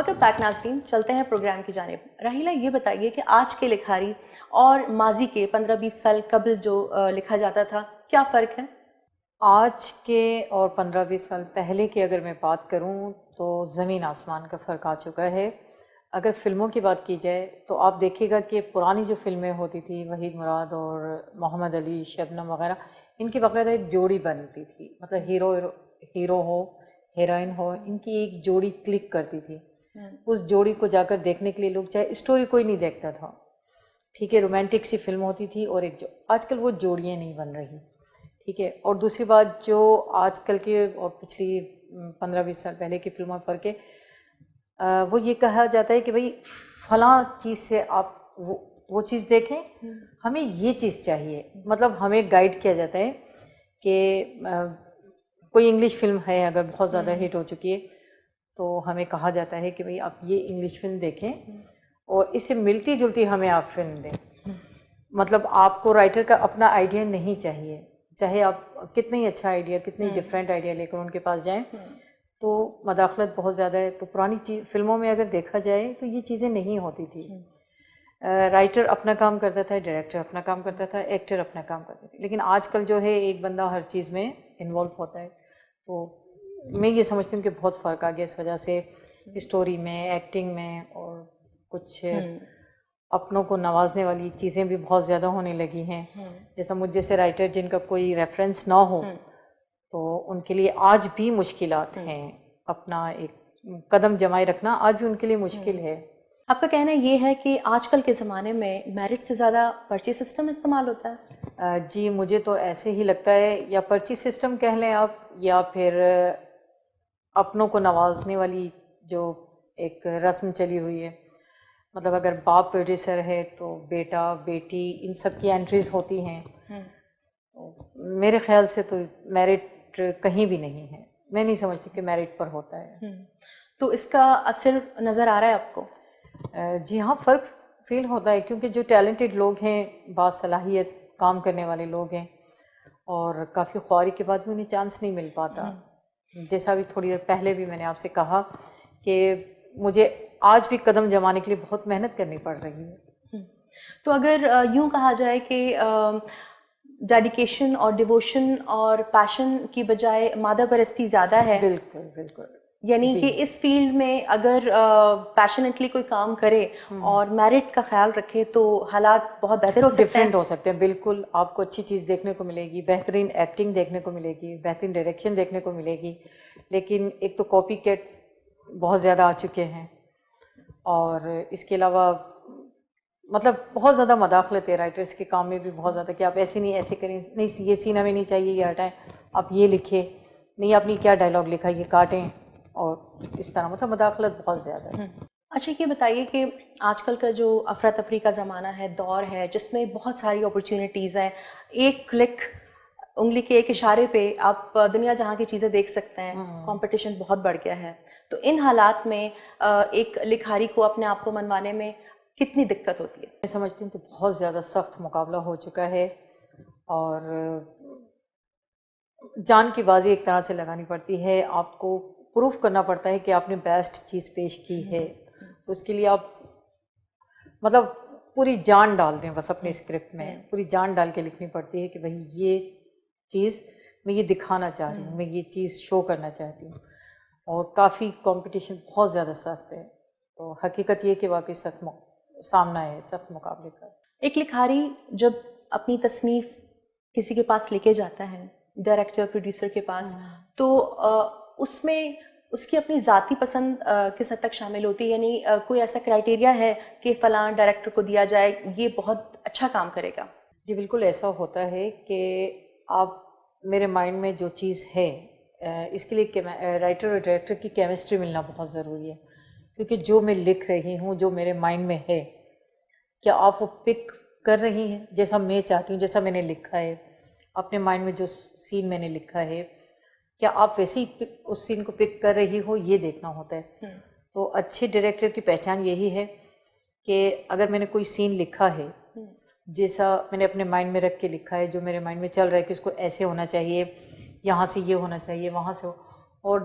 Welcome back ناظرین، چلتے ہیں پروگرام کی جانب۔ راحیلہ یہ بتائیے کہ آج کے لکھاری اور ماضی کے 15-20 سال قبل جو لکھا جاتا تھا کیا فرق ہے؟ آج کے اور 15-20 سال پہلے کی اگر میں بات کروں تو زمین آسمان کا فرق آ چکا ہے۔ اگر فلموں کی بات کی جائے تو آپ دیکھیے گا کہ پرانی جو فلمیں ہوتی تھی وحید مراد اور محمد علی، شبنم وغیرہ، ان کی باقاعدہ ایک جوڑی بنتی تھی، مطلب ہیرو ہو ہیروئن ہو، ان کی ایک جوڑی کلک کرتی تھی۔ اس جوڑی کو جا کر دیکھنے کے لیے لوگ، چاہے اسٹوری کوئی نہیں دیکھتا تھا، ٹھیک ہے، رومانٹک سی فلم ہوتی تھی اور آج کل وہ جوڑیاں نہیں بن رہی، ٹھیک ہے۔ اور دوسری بات جو آج کل کے اور پچھلی 15-20 سال پہلے کی فلموں میں فرق ہے، وہ یہ کہا جاتا ہے کہ بھائی فلاں چیز سے آپ وہ چیز دیکھیں، ہمیں یہ چیز چاہیے، مطلب ہمیں گائیڈ کیا جاتا ہے کہ کوئی انگلش فلم ہے اگر بہت زیادہ ہٹ ہو چکی ہے تو ہمیں کہا جاتا ہے کہ بھئی آپ یہ انگلش فلم دیکھیں اور اس سے ملتی جلتی ہمیں آپ فلم دیں۔ مطلب آپ کو رائٹر کا اپنا آئیڈیا نہیں چاہیے، چاہے آپ کتنی اچھا آئیڈیا، کتنی ڈفرینٹ آئیڈیا لے کر ان کے پاس جائیں، تو مداخلت بہت زیادہ ہے۔ تو پرانی فلموں میں اگر دیکھا جائے تو یہ چیزیں نہیں ہوتی تھی۔ رائٹر اپنا کام کرتا تھا، ڈائریکٹر اپنا کام کرتا تھا، ایکٹر اپنا کام کرتا تھا، لیکن آج کل جو ہے ایک بندہ ہر چیز میں انوالو ہوتا ہے۔ تو میں یہ سمجھتی ہوں کہ بہت فرق آ گیا اس وجہ سے، اسٹوری میں، ایکٹنگ میں، اور کچھ اپنوں کو نوازنے والی چیزیں بھی بہت زیادہ ہونے لگی ہیں۔ جیسا مجھ جیسے رائٹر جن کا کوئی ریفرنس نہ ہو تو ان کے لیے آج بھی مشکلات ہیں، اپنا ایک قدم جمائے رکھنا آج بھی ان کے لیے مشکل ہے۔ آپ کا کہنا یہ ہے کہ آج کل کے زمانے میں میرٹ سے زیادہ پرچی سسٹم استعمال ہوتا ہے؟ جی مجھے تو ایسے ہی لگتا ہے، یا پرچی سسٹم کہہ لیں آپ، یا پھر اپنوں کو نوازنے والی جو ایک رسم چلی ہوئی ہے۔ مطلب اگر باپ پروڈیوسر ہے تو بیٹا بیٹی ان سب کی انٹریز ہوتی ہیں۔ میرے خیال سے تو میرٹ کہیں بھی نہیں ہے، میں نہیں سمجھتی کہ میرٹ پر ہوتا ہے۔ تو اس کا اثر نظر آ رہا ہے آپ کو؟ جی ہاں، فرق فیل ہوتا ہے، کیونکہ جو ٹیلنٹڈ لوگ ہیں، باصلاحیت کام کرنے والے لوگ ہیں، اور کافی خواری کے بعد بھی انہیں چانس نہیں مل پاتا۔ جیسا بھی تھوڑی دیر پہلے بھی میں نے آپ سے کہا کہ مجھے آج بھی قدم جمانے کے لیے بہت محنت کرنی پڑ رہی ہے۔ تو اگر یوں کہا جائے کہ ڈیڈیکیشن اور ڈیووشن اور پیشن کی بجائے مادہ پرستی زیادہ ہے، بالکل بالکل، یعنی کہ اس فیلڈ میں اگر پیشنیٹلی کوئی کام کرے اور میرٹ کا خیال رکھے تو حالات بہت بہتر ہو سکتے ہیں، ڈفرینٹ ہو سکتے ہیں۔ بالکل، آپ کو اچھی چیز دیکھنے کو ملے گی، بہترین ایکٹنگ دیکھنے کو ملے گی، بہترین ڈائریکشن دیکھنے کو ملے گی، لیکن ایک تو کاپی کیٹ بہت زیادہ آ چکے ہیں، اور اس کے علاوہ مطلب بہت زیادہ مداخلت ہے رائٹرس کے کام میں بھی بہت زیادہ، کہ آپ ایسے نہیں، ایسے کریں، نہیں یہ سین ہمیں نہیں چاہیے، یہ ہٹائیں، آپ یہ لکھیں، نہیں آپ نے کیا ڈائلاگ لکھا یہ کاٹیں، اور اس طرح مطلب مداخلت بہت زیادہ ہے۔ اچھا یہ بتائیے کہ آج کل کا جو افراتفری کا زمانہ ہے، دور ہے، جس میں بہت ساری اپرچونیٹیز ہیں، ایک کلک، انگلی کے ایک اشارے پہ آپ دنیا جہاں کی چیزیں دیکھ سکتے ہیں، کمپٹیشن بہت بڑھ گیا ہے، تو ان حالات میں ایک لکھاری کو اپنے آپ کو منوانے میں کتنی دقت ہوتی ہے؟ میں سمجھتی ہوں کہ بہت زیادہ سخت مقابلہ ہو چکا ہے، اور جان کی بازی ایک طرح سے لگانی پڑتی ہے، آپ کو پروف کرنا پڑتا ہے کہ آپ نے بیسٹ چیز پیش کی ہے، اس کے لیے آپ مطلب پوری جان ڈال دیں، بس اپنے اسکرپٹ میں پوری جان ڈال کے لکھنی پڑتی ہے کہ بھائی یہ چیز میں یہ دکھانا چاہ رہی ہوں، میں یہ چیز شو کرنا چاہتی ہوں، اور کافی کمپٹیشن بہت زیادہ سخت ہے۔ تو حقیقت یہ کہ واقعی سخت سامنا ہے، سخت مقابلے کا۔ ایک لکھاری جب اپنی تصنیف کسی کے پاس لے کے جاتا ہے، ڈائریکٹر پروڈیوسر کے پاس، تو اس میں اس کی اپنی ذاتی پسند کس حد تک شامل ہوتی ہے؟ یعنی کوئی ایسا کرائٹیریا ہے کہ فلاں ڈائریکٹر کو دیا جائے یہ بہت اچھا کام کرے گا؟ جی بالکل ایسا ہوتا ہے کہ آپ میرے مائنڈ میں جو چیز ہے، اس کے لیے رائٹر اور ڈائریکٹر کی کیمسٹری ملنا بہت ضروری ہے، کیونکہ جو میں لکھ رہی ہوں، جو میرے مائنڈ میں ہے، کیا آپ وہ پک کر رہی ہیں جیسا میں چاہتی ہوں، جیسا میں نے لکھا ہے اپنے مائنڈ میں، جو سین میں نے لکھا ہے، کیا آپ ویسے ہی اس سین کو پک کر رہی ہو، یہ دیکھنا ہوتا ہے۔ تو اچھے ڈائریکٹر کی پہچان یہی ہے کہ اگر میں نے کوئی سین لکھا ہے جیسا میں نے اپنے مائنڈ میں رکھ کے لکھا ہے، جو میرے مائنڈ میں چل رہا ہے کہ اس کو ایسے ہونا چاہیے، یہاں سے یہ ہونا چاہیے، وہاں سے اور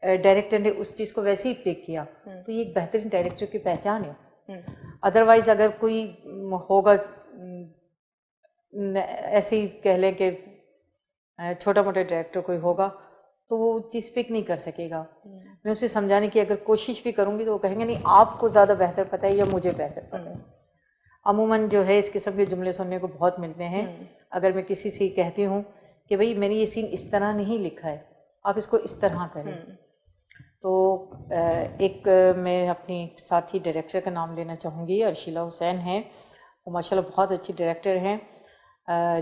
ڈائریکٹر نے اس چیز کو ویسے ہی پک کیا تو یہ ایک بہترین ڈائریکٹر کی پہچان ہے. ادروائز اگر کوئی ہوگا ایسے ہی کہہ لیں کہ چھوٹا موٹا ڈائریکٹر کوئی ہوگا تو وہ چیز پک نہیں کر سکے گا. میں اسے سمجھانے کی اگر کوشش بھی کروں گی تو وہ کہیں گے نہیں آپ کو زیادہ بہتر پتہ ہے یا مجھے بہتر پتہ ہے. عموماً جو ہے اس قسم کے جملے سننے کو بہت ملتے ہیں. اگر میں کسی سے کہتی ہوں کہ بھئی میں نے یہ سین اس طرح نہیں لکھا ہے, آپ اس کو اس طرح کریں, تو ایک میں اپنی ساتھی ڈائریکٹر کا نام لینا چاہوں گی, ارشیلا حسین ہیں. وہ ماشاءاللہ بہت اچھی ڈائریکٹر ہیں.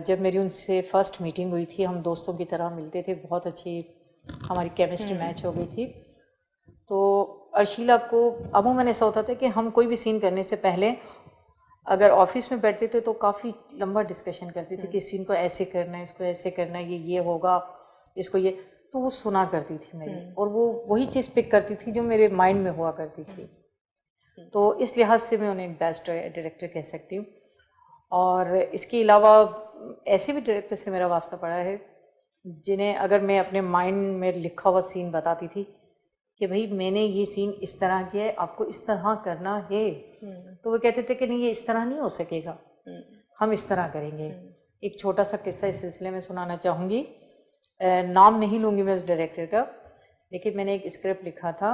جب میری ان سے فرسٹ میٹنگ ہوئی تھی, ہم دوستوں کی طرح ملتے تھے, بہت اچھی ہماری کیمسٹری میچ ہو گئی تھی. تو ارشیلا کو عموماً ایسا ہوتا تھا کہ ہم کوئی بھی سین کرنے سے پہلے اگر آفس میں بیٹھتے تھے تو کافی لمبا ڈسکشن کرتے تھے کہ اس سین کو ایسے کرنا ہے, اس کو ایسے کرنا ہے, یہ ہوگا, اس کو یہ, تو وہ سنا کرتی تھی میری, اور وہ وہی چیز پک کرتی تھی جو میرے مائنڈ میں ہوا کرتی تھی. تو اس لحاظ سے میں انہیں ایک بیسٹ ڈائریکٹر کہہ سکتی ہوں. اور اس کے علاوہ ایسے بھی ڈائریکٹر سے میرا واسطہ پڑا ہے جنہیں اگر میں اپنے مائنڈ میں لکھا ہوا سین بتاتی تھی کہ بھئی میں نے یہ سین اس طرح کیا ہے, آپ کو اس طرح کرنا ہے, تو وہ کہتے تھے کہ نہیں یہ اس طرح نہیں ہو سکے گا, ہم اس طرح کریں گے. ایک چھوٹا سا قصہ اس سلسلے میں سنانا چاہوں گی, نام نہیں لوں گی میں اس ڈائریکٹر کا, لیکن میں نے ایک اسکرپٹ لکھا تھا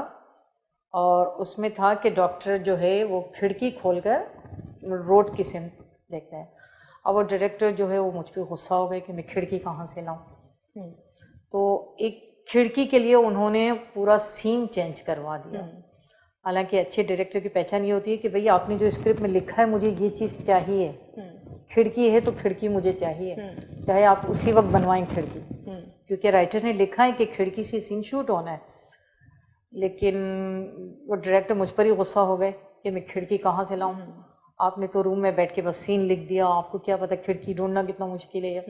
اور اس میں تھا کہ ڈاکٹر جو ہے وہ کھڑکی کھول کر روڈ کی سمت دیکھتا ہے. اب وہ ڈائریکٹر جو ہے وہ مجھ پہ غصہ ہو گئے کہ میں کھڑکی کہاں سے لاؤں. تو ایک کھڑکی کے لیے انہوں نے پورا سین چینج کروا دیا. حالانکہ اچھے ڈائریکٹر کی پہچان یہ ہوتی ہے کہ بھئی آپ نے جو اسکرپٹ میں لکھا ہے مجھے یہ چیز چاہیے, کھڑکی ہے تو کھڑکی مجھے چاہیے, چاہے آپ اسی وقت بنوائیں کھڑکی, کیونکہ رائٹر نے لکھا ہے کہ کھڑکی سے سین شوٹ ہونا ہے. لیکن وہ ڈائریکٹر مجھ پر ہی غصہ ہو گئے کہ میں کھڑکی کہاں سے لاؤں, آپ نے تو روم میں بیٹھ کے بس سین لکھ دیا, آپ کو کیا پتہ کھڑکی ڈھونڈنا کتنا مشکل ہے.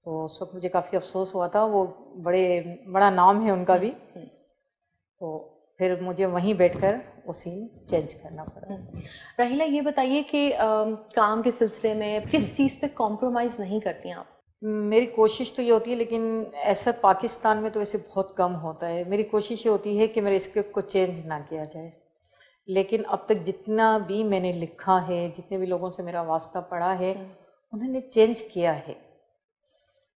تو اس وقت مجھے کافی افسوس ہوا تھا. وہ بڑا نام ہے ان کا بھی, تو پھر مجھے وہیں بیٹھ کر وہ سین چینج کرنا پڑا. راحیلہ یہ بتائیے کہ کام کے سلسلے میں کس چیز پہ کمپرومائز نہیں کرتی ہیں آپ؟ میری کوشش تو یہ ہوتی ہے, لیکن ایسا پاکستان میں تو ایسے بہت کم ہوتا ہے. میری کوشش یہ ہوتی ہے کہ میرے اسکرپٹ کو چینج نہ کیا جائے. لیکن اب تک جتنا بھی میں نے لکھا ہے, جتنے بھی لوگوں سے میرا واسطہ پڑا ہے, انہوں نے چینج کیا ہے.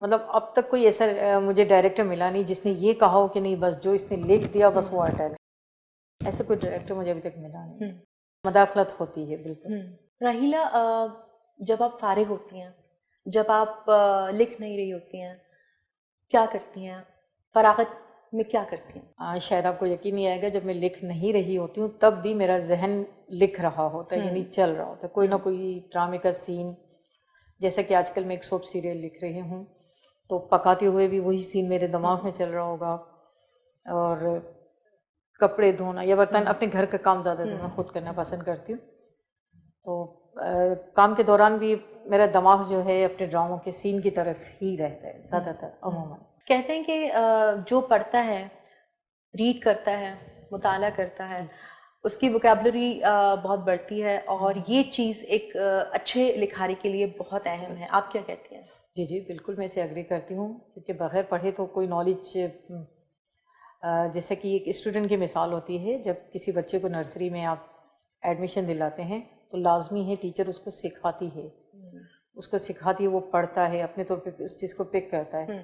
مطلب اب تک کوئی ایسا مجھے ڈائریکٹر ملا نہیں جس نے یہ کہا ہو کہ نہیں بس جو اس نے لکھ دیا بس وہ ہٹا. ایسا کوئی ڈائریکٹر مجھے ابھی تک ملا نہیں. مداخلت ہوتی ہے بالکل. راحیلہ جب آپ فارغ ہوتی ہیں, جب آپ لکھ نہیں رہی ہوتی ہیں, کیا کرتی ہیں فراغت میں, کیا کرتی ہیں؟ شاید آپ کو یقین نہیں آئے گا, جب میں لکھ نہیں رہی ہوتی ہوں تب بھی میرا ذہن لکھ رہا ہوتا ہے, یعنی چل رہا ہوتا ہے کوئی نہ کوئی ڈرامے کا سین. جیسا کہ آج کل میں ایک سوپ سیریل لکھ رہی ہوں تو پکاتے ہوئے بھی وہی سین میرے دماغ میں چل رہا ہوگا. اور کپڑے دھونا یا برتن, اپنے گھر کا کام زیادہ تر میں خود کرنا پسند کرتی ہوں. تو کام کے دوران بھی میرا دماغ جو ہے اپنے ڈراموں کے سین کی طرف ہی رہتا ہے زیادہ تر. عموماً کہتے ہیں کہ جو پڑھتا ہے, ریڈ کرتا ہے, مطالعہ کرتا ہے, اس کی ووکیبلری بہت بڑھتی ہے, اور یہ چیز ایک اچھے لکھاری کے لیے بہت اہم ہے. آپ کیا کہتی ہیں؟ جی بالکل میں اسے ایگری کرتی ہوں, کیونکہ بغیر پڑھے تو کوئی نالج, جیسے کہ ایک اسٹوڈنٹ کی مثال ہوتی ہے, جب کسی بچے کو نرسری میں آپ ایڈمیشن دلاتے ہیں تو لازمی ہے ٹیچر اس کو سکھاتی ہے, وہ پڑھتا ہے, اپنے طور پہ اس چیز کو پک کرتا ہے,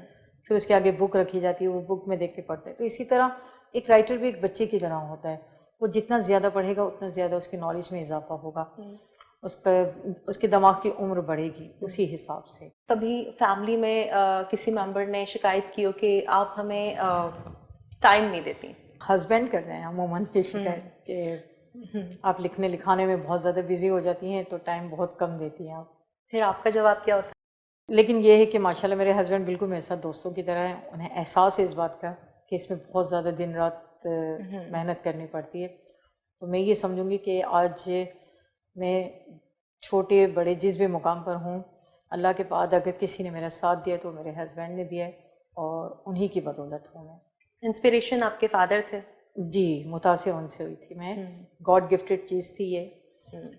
پھر اس کے آگے بک رکھی جاتی ہے, وہ بک میں دیکھ کے پڑھتا ہے. تو اسی طرح ایک رائٹر بھی ایک بچے کی طرح ہوتا ہے, وہ جتنا زیادہ پڑھے گا اتنا زیادہ اس کی نالج میں اضافہ ہوگا, اس کے دماغ کی عمر بڑھے گی اسی حساب سے. کبھی فیملی میں کسی ممبر نے شکایت کی ہو کہ آپ ہمیں ٹائم نہیں دیتی؟ ہسبینڈ کرتے ہیں عموماً یہ شکایت کہ آپ لکھنے لکھانے میں بہت زیادہ بزی ہو جاتی ہیں تو ٹائم بہت کم دیتی ہیں آپ. پھر آپ کا جواب کیا ہوتا ہے؟ لیکن یہ ہے کہ ماشاءاللہ میرے ہسبینڈ بالکل میرے ساتھ دوستوں کی طرح ہیں, انہیں احساس ہے اس بات کا کہ اس میں بہت زیادہ دن رات محنت کرنی پڑتی ہے. تو میں یہ سمجھوں گی کہ آج میں چھوٹے بڑے جس بھی مقام پر ہوں, اللہ کے بعد اگر کسی نے میرا ساتھ دیا تو میرے ہسبینڈ نے دیا ہے, اور انہی کی بدولت ہوں میں. انسپریشن آپ کے فادر تھے؟ جی, متاثر ان سے ہوئی تھی میں, گاڈ گفٹڈ چیز تھی یہ.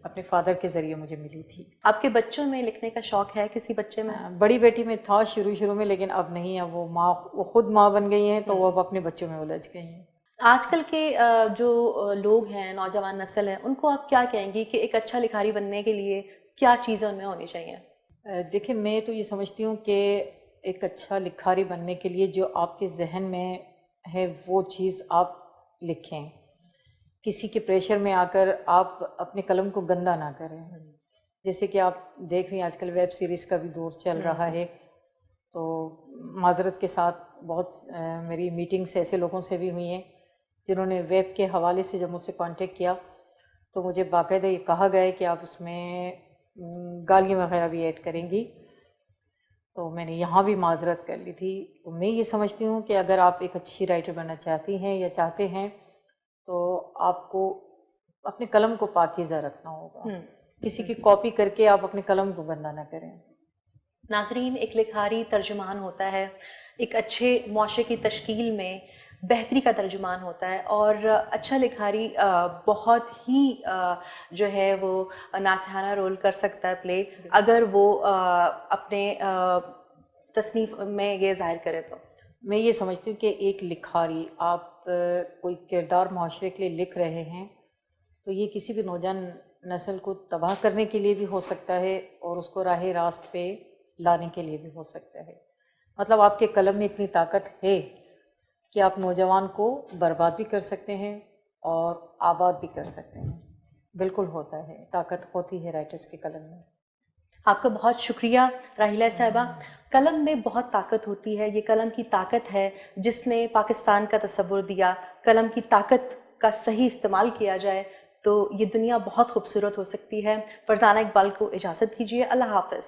اپنے فادر کے ذریعے مجھے ملی تھی. آپ کے بچوں میں لکھنے کا شوق ہے کسی بچے میں؟ بڑی بیٹی میں تھا شروع میں، لیکن اب نہیں. اب وہ خود ماں بن گئی ہیں تو وہ اب اپنے بچوں میں الجھ گئی ہیں. آج کل کے جو لوگ ہیں، نوجوان نسل ہے، ان کو آپ کیا کہیں گی کہ ایک اچھا لکھاری بننے کے لیے کیا چیزیں ان میں ہونی چاہیے؟ دیکھیں، میں تو یہ سمجھتی ہوں کہ ایک اچھا لکھاری بننے کے لیے جو آپ کے ذہن میں ہے وہ چیز آپ لکھیں. کسی کے پریشر میں آ کر آپ اپنے قلم کو گندا نہ کریں. جیسے کہ آپ دیکھ رہی ہیں آج کل ویب سیریز کا بھی دور چل رہا ہے. تو معذرت کے ساتھ بہت میری میٹنگس ایسے لوگوں سے بھی ہوئی ہیں جنہوں نے ویب کے حوالے سے جب مجھ سے کانٹیکٹ کیا تو مجھے باقاعدہ یہ کہا گیا ہے کہ آپ اس میں گالیاں وغیرہ بھی ایڈ کریں گی. تو میں نے یہاں بھی معذرت کر لی تھی. تو میں یہ سمجھتی ہوں کہ اگر آپ ایک اچھی رائٹر بننا چاہتی ہیں یا چاہتے ہیں تو آپ کو اپنے قلم کو پاکیزہ رکھنا ہوگا. کسی کی کاپی کر کے آپ اپنے قلم کو گندا نہ کریں. ناظرین، ایک لکھاری ترجمان ہوتا ہے، ایک اچھے معاشرے کی تشکیل میں بہتری کا ترجمان ہوتا ہے، اور اچھا لکھاری بہت ہی جو ہے وہ ناصحانہ رول کر سکتا ہے پلے، اگر وہ اپنے تصنیف میں یہ ظاہر کرے. تو میں یہ سمجھتی ہوں کہ ایک لکھاری، آپ کوئی کردار معاشرے کے لیے لکھ رہے ہیں تو یہ کسی بھی نوجوان نسل کو تباہ کرنے کے لیے بھی ہو سکتا ہے اور اس کو راہ راست پہ لانے کے لیے بھی ہو سکتا ہے. مطلب آپ کے قلم میں اتنی طاقت ہے کہ آپ نوجوان کو برباد بھی کر سکتے ہیں اور آباد بھی کر سکتے ہیں. بالکل ہوتا ہے، طاقت ہوتی ہے رائٹرز کے قلم میں. آپ کا بہت شکریہ راحیلہ صاحبہ. قلم میں بہت طاقت ہوتی ہے. یہ قلم کی طاقت ہے جس نے پاکستان کا تصور دیا. قلم کی طاقت کا صحیح استعمال کیا جائے تو یہ دنیا بہت خوبصورت ہو سکتی ہے. فرزانہ اقبال کو اجازت دیجیے. اللہ حافظ.